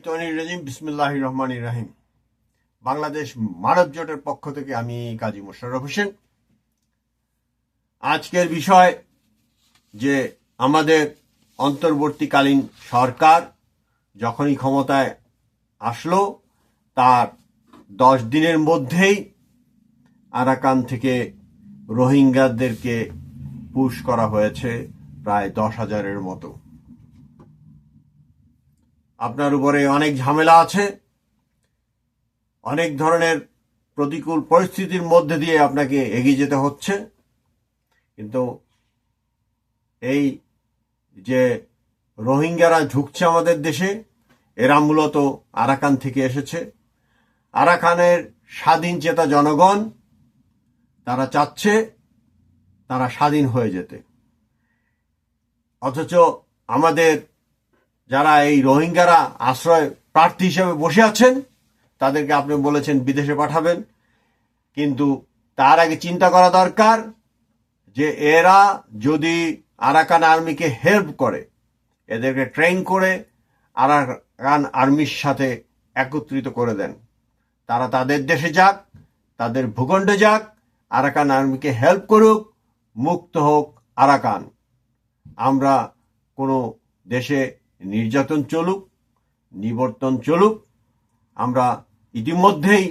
শাইতানির রাজিম বিসমিল্লাহির রহমানির রহিম। বাংলাদেশ মানব জোটের পক্ষ থেকে আমি কাজী মোশাররফ হোসেন। আজকের বিষয় যে আমাদের অন্তর্বর্তীকালীন সরকার যখনই ক্ষমতায় আসলো তার 10 দিনের মধ্যেই আরাকান থেকে রোহিঙ্গাদেরকে পুশ করা হয়েছে প্রায় 10,000-এর মতো। আপনার উপরে অনেক ঝামেলা আছে, অনেক ধরনের প্রতিকূল পরিস্থিতির মধ্যে দিয়ে আপনাকে এগিয়ে যেতে হচ্ছে, কিন্তু এই যে রোহিঙ্গারা ঢুকছে আমাদের দেশে, এরা মূলত আরাকান থেকে এসেছে। আরাকানের স্বাধীন চেতা জনগণ তারা চাচ্ছে তারা স্বাধীন হয়ে যেতে, অথচ আমাদের যারা এই রোহিঙ্গারা আশ্রয় প্রার্থী হিসেবে বসে আছেন তাদেরকে আপনি বলেছেন বিদেশে পাঠাবেন, কিন্তু তার আগে চিন্তা করা দরকার যে এরা যদি আরাকান আর্মিকে হেল্প করে, এদেরকে ট্রেন করে আরাকান আর্মির সাথে একত্রিত করে দেন, তারা তাদের দেশে যাক, তাদের ভূখণ্ডে যাক, আরাকান আর্মিকে হেল্প করুক, মুক্ত হোক আরাকান। আমরা কোনো দেশে নির্যাতন চলুক, নিবর্তন চলুক, আমরা ইতিমধ্যেই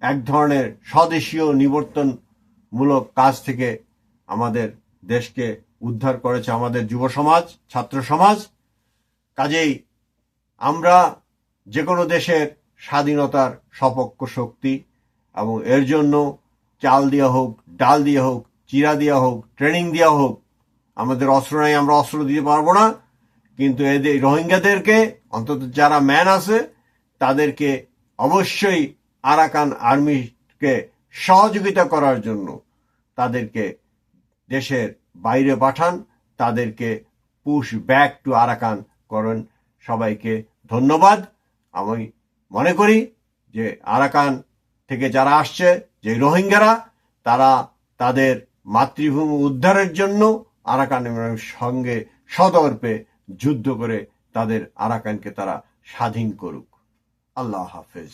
এক ধরনের স্বদেশীয় নিবর্তনমূলক কাজ থেকে আমাদের দেশকে উদ্ধার করেছে আমাদের যুব সমাজ, ছাত্র সমাজ। কাজেই আমরা যে কোনো দেশের স্বাধীনতার সপক্ষ শক্তি, এবং এর জন্য চাল দেওয়া হোক, ডাল দেওয়া হোক, চিরা দেওয়া হোক, ট্রেনিং দেওয়া হোক, আমাদের অস্ত্র নাই, আমরা অস্ত্র দিতে পারবো না, কিন্তু এদের রোহিঙ্গাদেরকে অন্তত যারা ম্যান আছে তাদেরকে অবশ্যই আরাকান আর্মিকে সহযোগিতা করার জন্য তাদেরকে দেশের বাইরে পাঠান, তাদেরকে পুশ ব্যাক টু আরাকান করেন। সবাইকে ধন্যবাদ। আমি মনে করি যে আরাকান থেকে যারা আসছে, যে রোহিঙ্গারা, তারা তাদের মাতৃভূমি উদ্ধারের জন্য আরাকানের সঙ্গে সদর্পে যুদ্ধ করে তাদের আরাকানকে তারা স্বাধীন করুক। আল্লাহ হাফেজ।